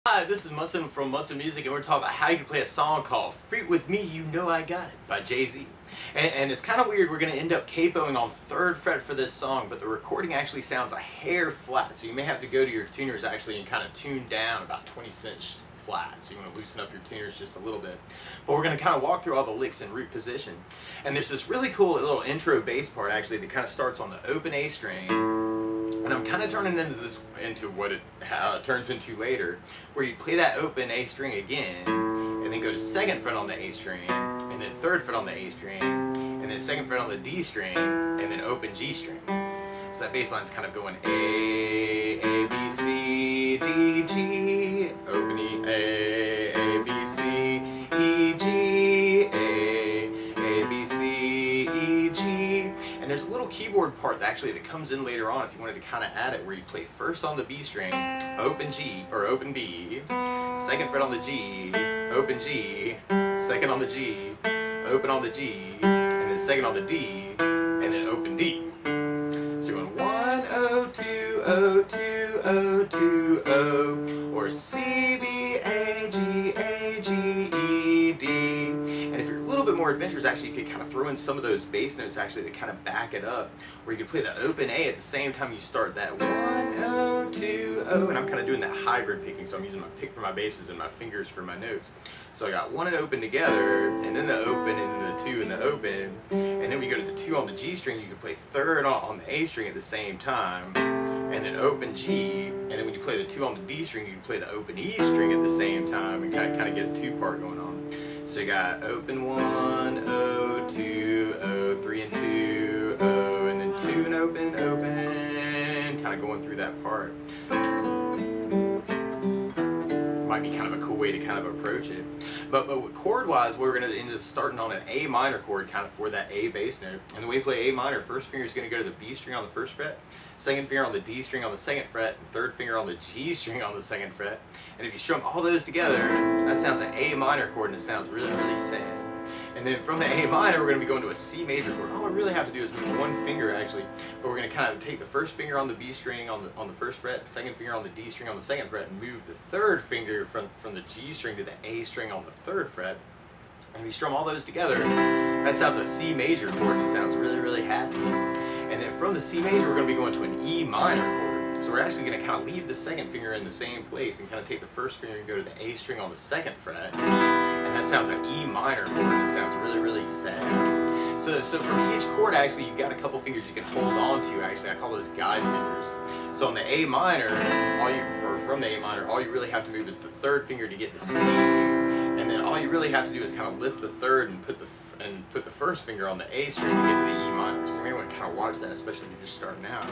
Hi, this is Munson from Munson Music, and we're talking about how you can play a song called Freak With Me, You Know I Got It by Jay-Z. And it's kind of weird, we're going to end up capoing on 3rd fret for this song, but the recording actually sounds a hair flat, so you may have to go to your tuners actually and kind of tune down about 20 cents flat, so you want to loosen up your tuners just a little bit. But we're going to kind of walk through all the licks in root position. And there's this really cool little intro bass part actually that kind of starts on the open A string. And I'm kind of turning into how it turns into later, where you play that open A string again, and then go to 2nd fret on the A string, and then 3rd fret on the A string, and then 2nd fret on the D string, and then open G string. So that bass line's kind of going A, B, C, D, G, open E, A, B, C, E, G, A, B, C, E, G. And there's a little keyboard part that comes in later on if you wanted to kind of add it, where you play first on the B string, open G, or open B, 2nd fret on the G, open G, 2nd on the G, open on the G, and then 2nd on the D, and then open D. So you're going 1, O, 2, O, 2, O, 2, O, or C, B, A, G, E, D. And if you're a little bit more adventurous, actually you could kind of throw in some of those bass notes actually that kind of back it up, where you could play the open A at the same time you start that 1, O, 2, O, and I'm kind of doing that hybrid picking, so I'm using my pick for my basses and my fingers for my notes. So I got 1 and open together, and then the open, and then the 2 and the open, and then we go to the 2 on the G string, you can play 3rd on the A string at the same time, and then open G, and then when you play the 2 on the D string, you can play the open E string at the same time, and kind of get a 2-part going on. So you got open 1, O, 2, O, 3 and 2, O, and then 2 and open, kind of going through that part. Might be kind of a cool way to kind of approach it. But chord-wise, we're going to end up starting on an A minor chord kind of for that A bass note. And the way you play A minor, 1st finger is going to go to the B string on the 1st fret, 2nd finger on the D string on the 2nd fret, and 3rd finger on the G string on the 2nd fret. And if you strum all those together, that sounds an A minor chord, and it sounds really, really sad. And then from the A minor, we're going to be going to a C major chord. All we really have to do is move 1 finger actually, but we're going to kind of take the 1st finger on the B string on the 1st fret, 2nd finger on the D string on the 2nd fret, and move the 3rd finger from the G string to the A string on the 3rd fret. And if you strum all those together, that sounds a C major chord, and it sounds really, really happy. And then from the C major, we're going to be going to an E minor chord. So we're actually going to kind of leave the 2nd finger in the same place and kind of take the 1st finger and go to the A string on the 2nd fret. And that sounds an E minor chord, and it sounds really, really sad. So from each chord, actually, you've got a couple fingers you can hold on to, actually. I call those guide fingers. So on the A minor, from the A minor, all you really have to move is the 3rd finger to get the C. And then all you really have to do is kind of lift the 3rd and put the 1st finger on the A string to get to the E minor. So you may want to kind of watch that, especially if you're just starting out.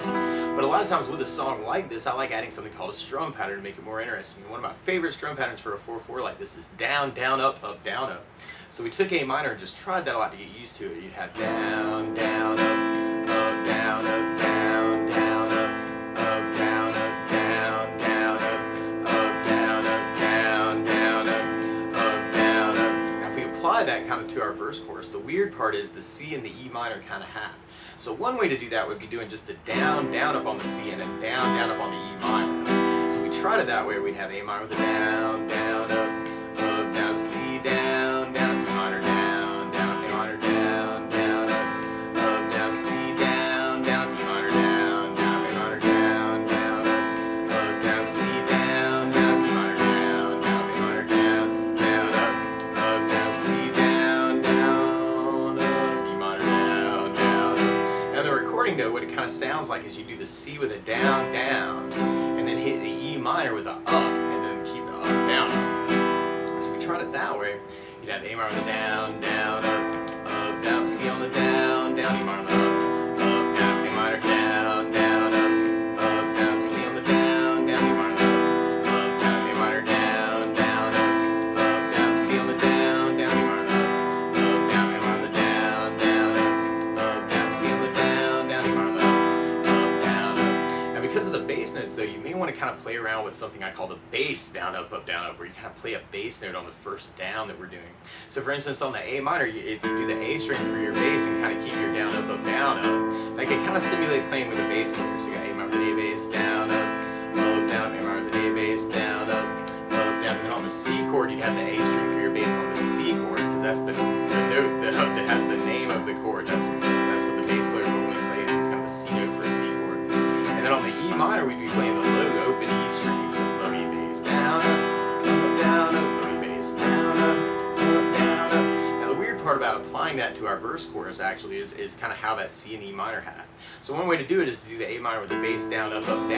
But a lot of times with a song like this, I like adding something called a strum pattern to make it more interesting. And one of my favorite strum patterns for a 4/4 like this is down, down, up, up, down, up. So we took A minor and just tried that a lot to get used to it. You'd have down, down, up, down, up, down, down, up, down, up, down, down, up, down, up, down, down, up, down, up. Now if we apply that kind of to our verse chorus, the weird part is the C and the E minor kind of half. So one way to do that would be doing just a down, down, up on the C, and then down, down, up on the E minor. So we tried it that way, we'd have A minor with a down, down, up, down, C, down, down, E minor, down, down, A minor, down, down, up, down, C, down, down, E minor, down, down, A minor, down, down, up, down, C, down, down, E minor, down, down, A minor, down, down, up, down, C, down, down, up, E minor, down, down, up. Now the recording though, what it kind of sounds like is you do the C with a down, down, and then hit the E minor with a up, and then keep the up, down. So we tried it that way. You'd have A minor on the down, down, up, down, C on the down, down, E minor on the up, down, A minor, down, down, up, down, C on the down, down, E minor on the up, down, A minor, down, down, up, down, C on the down, down, E minor on the up, down, A minor on the down, down, up, down, C on the down, down, E minor on the up, down, up. Now because of the bass notes though, you may want to kind of play around with something I call the bass down, up, down, up, where you kind of play a bass note on the 1st down that we're doing. So for instance, on the A minor, if you do the A string for your bass and kind of keep your down, up, down, up, that can kind of simulate playing with a bass player. So you got A minor with an A bass, down, up, down, A minor with an A bass, down, up, the C chord, you'd have the A string for your bass on the C chord, because that's the note that has the name of the chord. That's what the bass player normally plays. It's kind of a C note for a C chord. And then on the E minor, we'd be playing the low open E string. So low E bass down, up, down, up, low E bass down, up, down, up. Now the weird part about applying that to our verse chorus actually is kind of how that C and E minor have. So one way to do it is to do the A minor with the bass down, up, and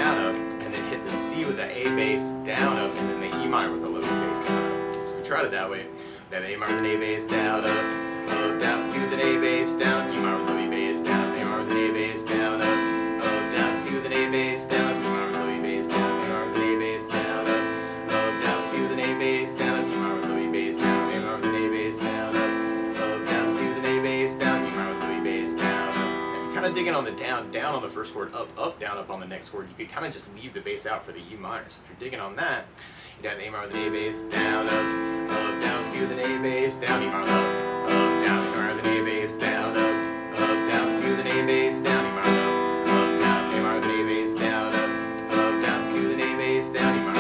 then hit the C with the A bass down, up, and then the E minor with the low bass down, up. So we tried it that way. We have A minor with an A bass down, up, down, C with an A bass down, E minor with low E bass down, A minor with an A bass down, up, down, C with an A bass down, E minor with low E bass down, A minor with an A bass down, up, down, C with an A bass down, E minor with low E bass down, A minor with an A bass down, up, down, C with an A bass down, E minor with low E bass down, up. Kind of digging on the down on the first chord, up, down, up on the next chord, you could kind of just leave the bass out for the E minor. So if you're digging on that, you'd have A minor with an A bass, down, up, down, C with an A bass, down, E minor, up, down, E minor with an A bass, down, up, down, C with an A bass, down, E minor, up, down, A minor with an A bass, down, up, down, C with an A bass, down, E minor,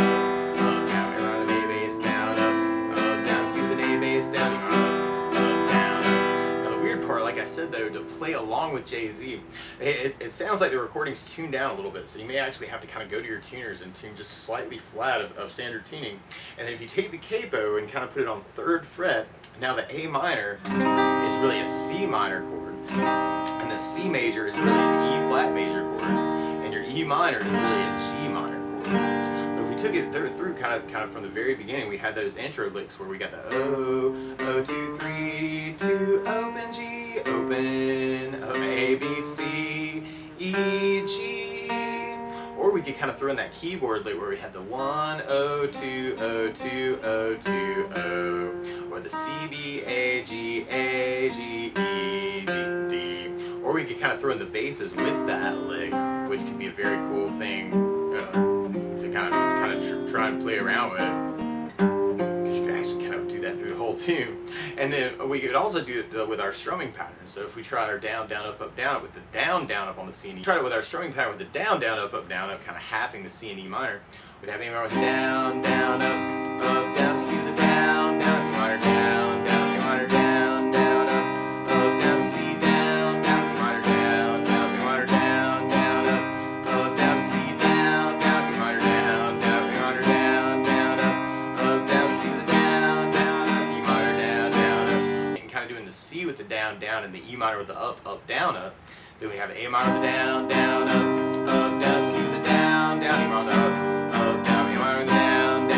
down, A minor with an A bass, down, down, C with an A bass, down, E minor, like I said though, to play along with Jay-Z, it sounds like the recording's tuned down a little bit, so you may actually have to kind of go to your tuners and tune just slightly flat of standard tuning. And then if you take the capo and kind of put it on 3rd fret, now the A minor is really a C minor chord, and the C major is really an E flat major chord, and your E minor is really a G minor chord. Took it through kind of from the very beginning, we had those intro licks where we got the O, 2, 3, 2, open G, open, A, B, C, E, G. Or we could kind of throw in that keyboard lick where we had the 1, O, 2, O, 2, O, 2, O. Or the C, B, A, G, E, G, D. Or we could kind of throw in the basses with that lick, which could be a very cool thing to kind of try and play around with, because you could actually kind of do that through the whole tune. And then we could also do it with our strumming pattern. So if we try our down, up with the down, up on the C and E, try it with our strumming pattern with the down, up, kind of halving the C and E minor. We'd have A minor with the down, up, down, C with the down, E minor, down, E minor, down, up, down, C, down, E minor, down, E minor, down, up, down, C, down, E minor, down, E minor, down, up, down, C with the down, E minor, down, up. And kind of doing the C with the down, and the E minor with the up, down, up. Then we have A minor with the down, up, down, C with the down, E minor, up, down, E minor, down,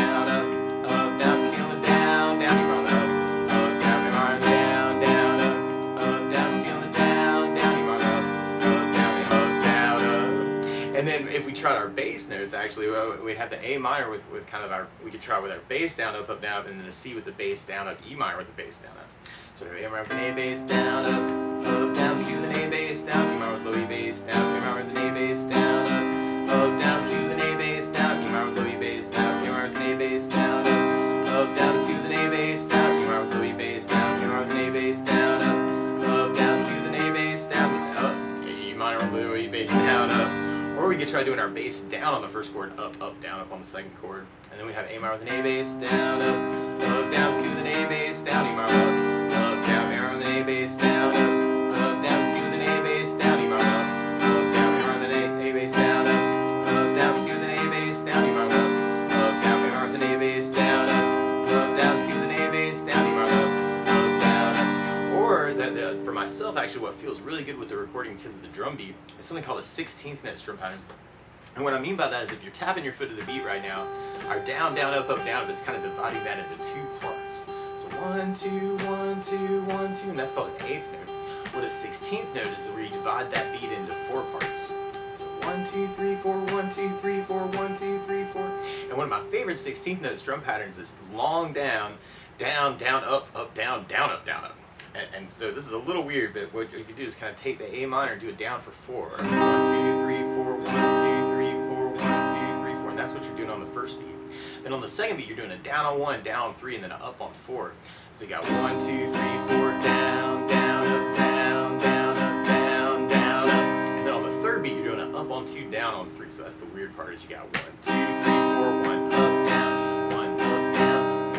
up, down, C on the down, E minor, up, down, E minor, down, up, down, C on the down, E minor, down, up. And then if we tried our bass notes, actually, we'd have the A minor with kind of our, we could try with our bass down, up, and then the C with the bass down, up, E minor with the bass down, up. So A minor with an A bass down, up, down, C with an A bass down, E minor with low E bass down, E minor with an A bass down, up, down, C with an A bass down, E minor with low E bass down, E minor with an A bass down, up, down, C with an A bass down, E minor with low E bass down, E minor with an A bass down, up, down, C with an A bass down, up, E minor with low E bass down, up. Or we could try doing our bass down on the first chord, up, down, up on the second chord, and then we have A minor with an A bass down, up, down, C with an A bass down, E minor, up, down, A minor with an A bass down, up, down, C with an A bass down, E minor, up, down, A minor with an A bass down, up, down, C with an A bass down, E minor, up, down, A minor with an A bass down, up, down, C with an A bass down, E minor, down. Or for myself, actually, what feels really good with the recording because of the drum beat is something called a 16th note strum pattern. And what I mean by that is if you're tapping your foot to the beat right now, our down, up, is kind of dividing that into 2 parts. 1, 2, 1, 2, 1, 2, and that's called an 8th note. What a 16th note is where you divide that beat into 4 parts. So 1, 2, 3, 4, 1, 2, 3, 4, 1, 2, 3, 4. And one of my favorite 16th note strum patterns is long down, up, down, up. And so this is a little weird, but what you can do is kind of take the A minor and do it down for 4. 1, 2, 3, 4, 1, 2, 3, 4, 1, 2, 3, 4, and that's what you're doing on the first beat. Then on the second beat, you're doing a down on 1, down on 3, and then an up on 4. So you got 1, 2, 3, 4, down, up, down, up, down, up. And then on the third beat, you're doing an up on 2, down on 3. So that's the weird part is you got 1, 2, 3, 4, 1, up, down, 1, up, down,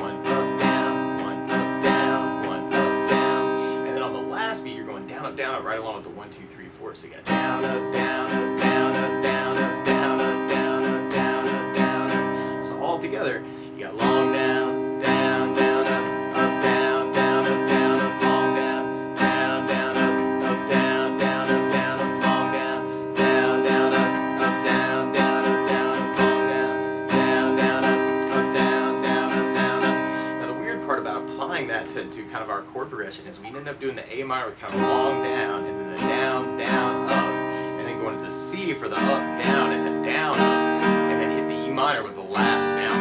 together, you got long down, down, down, up, down, down, up, down, up, long down, down, down, up, down, down, up, down, up, long down, down, down, up, down, down, up, down, up, long down, down, down, up, down, down, up, down, up. Now the weird part about applying that to kind of our chord progression is we end up doing the A minor with kind of long down, and then the down, down, up, and then going to the C for the up, down, and the down, up, and then hit the E minor with the last down.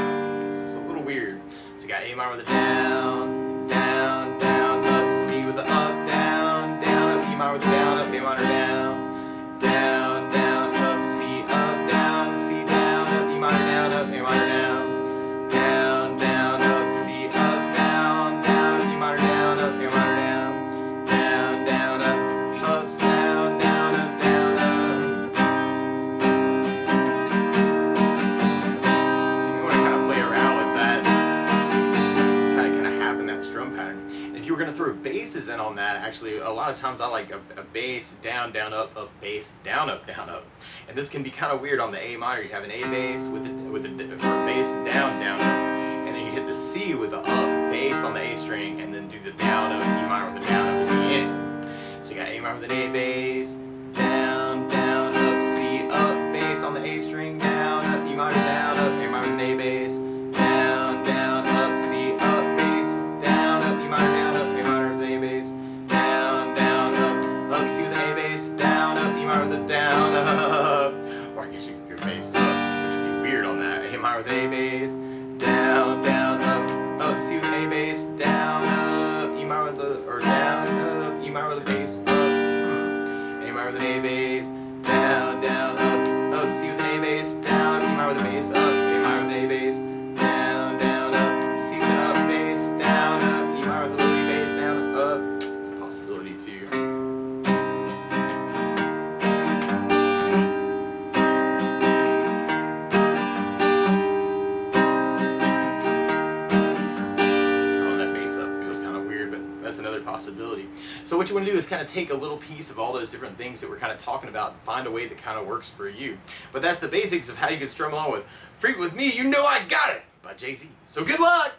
So it's a little weird. So you got A minor with a down, down, down, up, C with the up, down, down, up, E minor with a down, up, A minor down, down, down, up, C up, down, C down, up, E minor down, up, A minor down, down, down, up, C up, down, down, E minor down, up, A minor down, down, down, up, ups, down, down, up, down, up. So you want to kind of play around with that, kind of having that strum pattern. And if you were going to throw basses in on that, actually a lot of times I like a bass, down, down, up, bass, down, up, down, up. And this can be kind of weird on the A minor. You have an A bass with the for a bass, down, down, up, and then you hit the C with the up bass on the A string, and then do the down up, E minor with the down up at the end. So you got A minor with an A bass, down, down, up, C up, bass on the A string, down, up, E minor down, up, A minor with an A bass, down, down, up, C up, bass, down, up, E minor down, up, A minor with an A bass, down, down, up, C with an A bass, down, up, E minor with a down, up. Or I guess you could go bass up, which would be weird on that. A minor with an A bass, down, down, up, C with an A bass, down, up, E minor with the, or down, up, E minor with a bass, up, A minor with an A bass, down, down, up, C with an A bass, down, E minor with a bass, up, A minor with an A bass, down, down, up, C with an up bass, down, up, E minor with a little E bass, down, up. It's a possibility too. That's another possibility. So what you want to do is kind of take a little piece of all those different things that we're kind of talking about and find a way that kind of works for you. But that's the basics of how you can strum along with Freak With Me, You Know I Got It by Jay-Z. So good luck!